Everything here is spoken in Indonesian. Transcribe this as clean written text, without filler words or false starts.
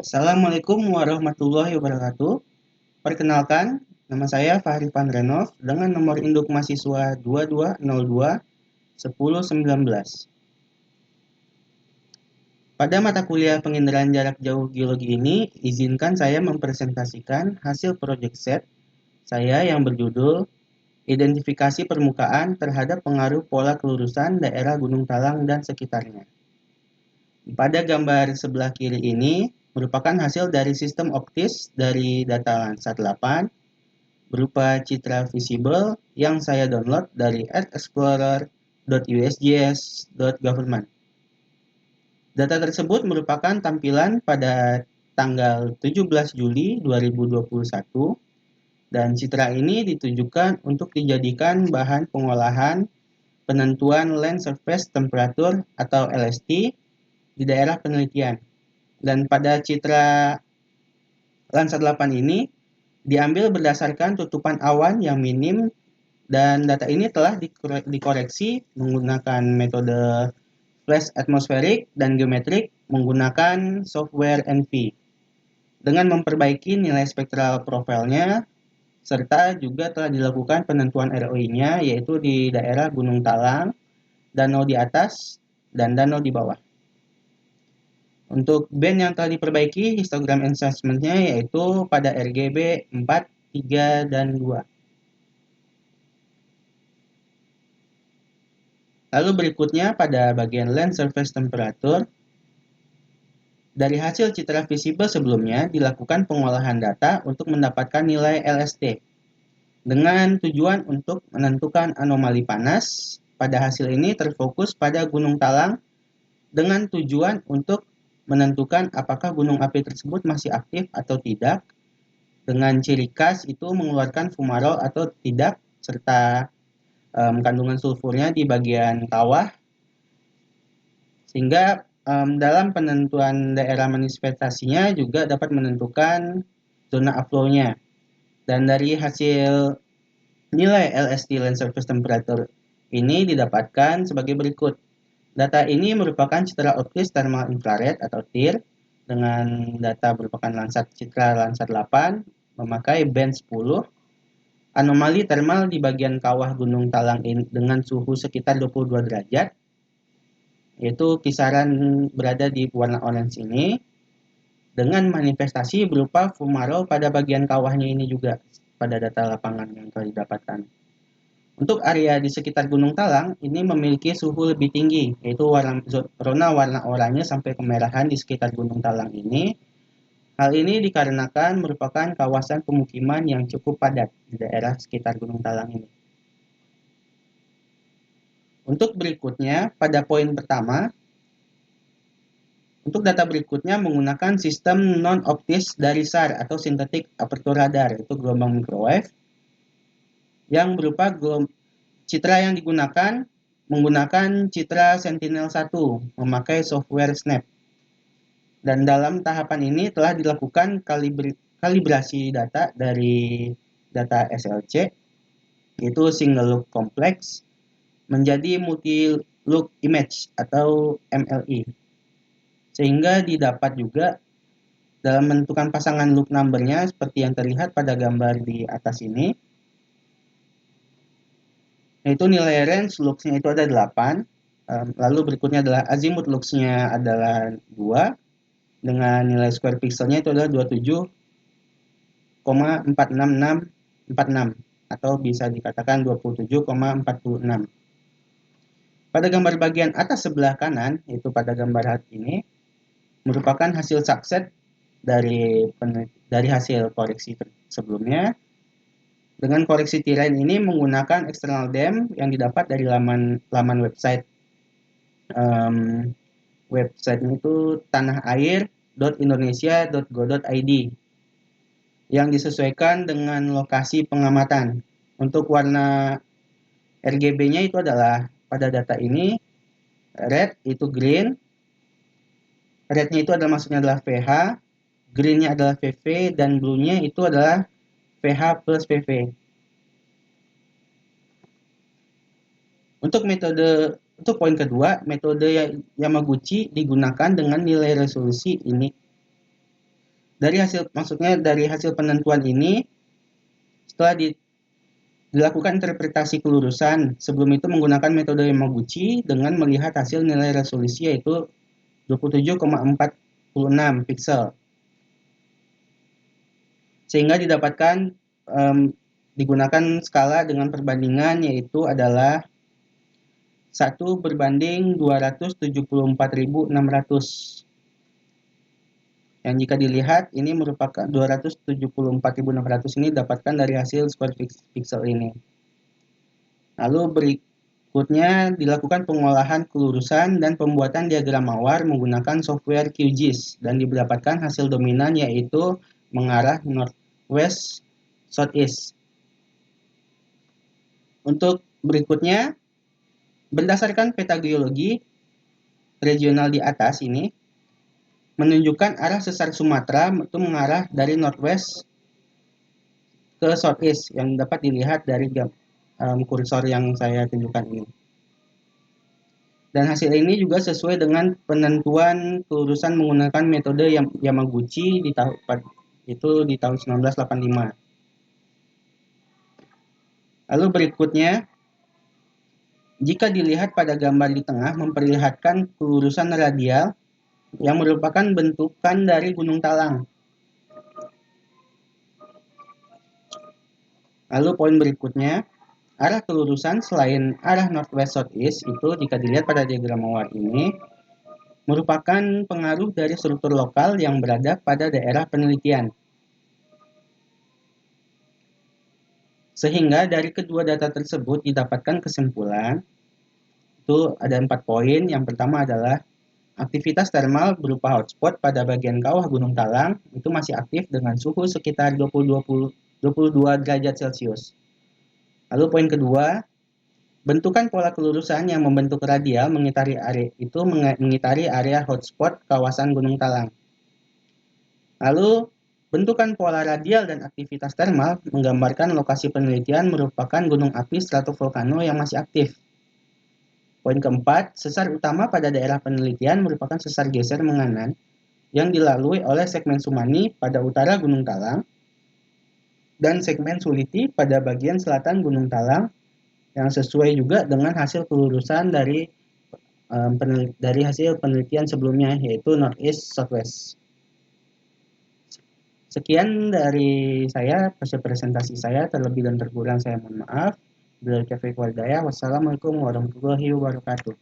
Assalamualaikum warahmatullahi wabarakatuh. Perkenalkan, nama saya Fahri Pandrenov dengan nomor induk mahasiswa 2202 1019. Pada mata kuliah penginderaan jarak jauh geologi ini, izinkan saya mempresentasikan hasil project set saya yang berjudul Identifikasi Permukaan terhadap Pengaruh Pola Kelurusan Daerah Gunung Talang dan Sekitarnya. Pada gambar sebelah kiri ini merupakan hasil dari sistem optis dari data Landsat 8 berupa citra visible yang saya download dari earthexplorer.usgs.government. Data tersebut merupakan tampilan pada tanggal 17 Juli 2021 dan citra ini ditujukan untuk dijadikan bahan pengolahan penentuan land surface temperature atau LST di daerah penelitian. Dan pada citra Landsat 8 ini diambil berdasarkan tutupan awan yang minim dan data ini telah dikoreksi menggunakan metode flash atmosferik dan geometrik menggunakan software NV dengan memperbaiki nilai spektral profilnya serta juga telah dilakukan penentuan ROI-nya yaitu di daerah Gunung Talang, danau di atas, dan danau di bawah. Untuk band yang telah diperbaiki histogram enhancement-nya yaitu pada RGB 4, 3, dan 2. Lalu berikutnya pada bagian land surface temperature, dari hasil citra visible sebelumnya dilakukan pengolahan data untuk mendapatkan nilai LST dengan tujuan untuk menentukan anomali panas. Pada hasil ini terfokus pada Gunung Talang dengan tujuan untuk menentukan apakah gunung api tersebut masih aktif atau tidak, dengan ciri khas itu mengeluarkan fumarole atau tidak, serta kandungan sulfurnya di bagian kawah, sehingga dalam penentuan daerah manifestasinya juga dapat menentukan zona upflow-nya. Dan dari hasil nilai LST land surface temperature ini didapatkan sebagai berikut. Data ini merupakan citra optis thermal infrared atau TIR dengan data merupakan citra Landsat 8 memakai band 10. Anomali thermal di bagian kawah Gunung Talang dengan suhu sekitar 22 derajat, yaitu kisaran berada di warna orange ini, dengan manifestasi berupa fumarole pada bagian kawahnya ini juga pada data lapangan yang telah didapatkan. Untuk area di sekitar Gunung Talang ini memiliki suhu lebih tinggi, yaitu zona warna oranye sampai kemerahan di sekitar Gunung Talang ini. Hal ini dikarenakan merupakan kawasan pemukiman yang cukup padat di daerah sekitar Gunung Talang ini. Untuk berikutnya, pada poin pertama, untuk data berikutnya menggunakan sistem non-optis dari SAR atau Synthetic Aperture Radar, yaitu gelombang microwave, yang berupa citra yang digunakan menggunakan citra Sentinel-1 memakai software Snap. Dan dalam tahapan ini telah dilakukan kalibrasi data dari data SLC, yaitu Single Look Complex, menjadi Multi Look Image atau MLI. Sehingga didapat juga dalam menentukan pasangan look number-nya seperti yang terlihat pada gambar di atas ini, yaitu nilai range looks-nya itu ada 8, lalu berikutnya adalah azimuth looks-nya adalah 2, dengan nilai square pixelnya itu adalah 27,46646 atau bisa dikatakan 27,46. Pada gambar bagian atas sebelah kanan, yaitu pada gambar ini, merupakan hasil subset dari hasil koreksi sebelumnya. Dengan koreksi terrain ini menggunakan external dam yang didapat dari laman website. Websitenya itu tanahair.indonesia.go.id yang disesuaikan dengan lokasi pengamatan. Untuk warna RGB-nya itu adalah pada data ini red itu green, red-nya itu adalah maksudnya adalah VH, green-nya adalah VV, dan blue-nya itu adalah VH plus VV. Untuk poin kedua, metode Yamaguchi digunakan dengan nilai resolusi ini dari hasil penentuan ini, setelah dilakukan interpretasi kelurusan, sebelum itu menggunakan metode Yamaguchi dengan melihat hasil nilai resolusi yaitu 27,46 piksel. Sehingga didapatkan digunakan skala dengan perbandingan yaitu adalah 1:274.600. Yang jika dilihat ini merupakan 274.600 ini dapatkan dari hasil square pixel ini. Lalu berikutnya dilakukan pengolahan kelurusan dan pembuatan diagram mawar menggunakan software QGIS dan didapatkan hasil dominan yaitu mengarah northwest southeast. Untuk berikutnya, berdasarkan peta geologi regional di atas ini menunjukkan arah sesar Sumatera itu mengarah dari northwest ke southeast yang dapat dilihat dari kursor yang saya tunjukkan ini. Dan hasil ini juga sesuai dengan penentuan kelurusan menggunakan metode Yamaguchi di tahun 1985. Lalu berikutnya, jika dilihat pada gambar di tengah memperlihatkan kelurusan radial yang merupakan bentukan dari Gunung Talang. Lalu poin berikutnya, arah kelurusan selain arah northwest southeast itu jika dilihat pada diagram mawar ini merupakan pengaruh dari struktur lokal yang berada pada daerah penelitian. Sehingga dari kedua data tersebut didapatkan kesimpulan itu ada 4 poin. Yang pertama adalah aktivitas termal berupa hotspot pada bagian kawah Gunung Talang itu masih aktif dengan suhu sekitar 22 derajat Celcius. Lalu poin kedua, bentukan pola kelurusan yang membentuk radial mengitari area hotspot kawasan Gunung Talang. Lalu bentukan pola radial dan aktivitas termal menggambarkan lokasi penelitian merupakan gunung api stratovolcano yang masih aktif. Poin keempat, sesar utama pada daerah penelitian merupakan sesar geser menganan yang dilalui oleh segmen Sumani pada utara Gunung Talang dan segmen Suliti pada bagian selatan Gunung Talang yang sesuai juga dengan hasil kelurusan dari hasil penelitian sebelumnya yaitu Northeast Southwest. Sekian dari saya, presentasi saya, terlebih dan terkurang saya mohon maaf. Wassalamualaikum warahmatullahi wabarakatuh.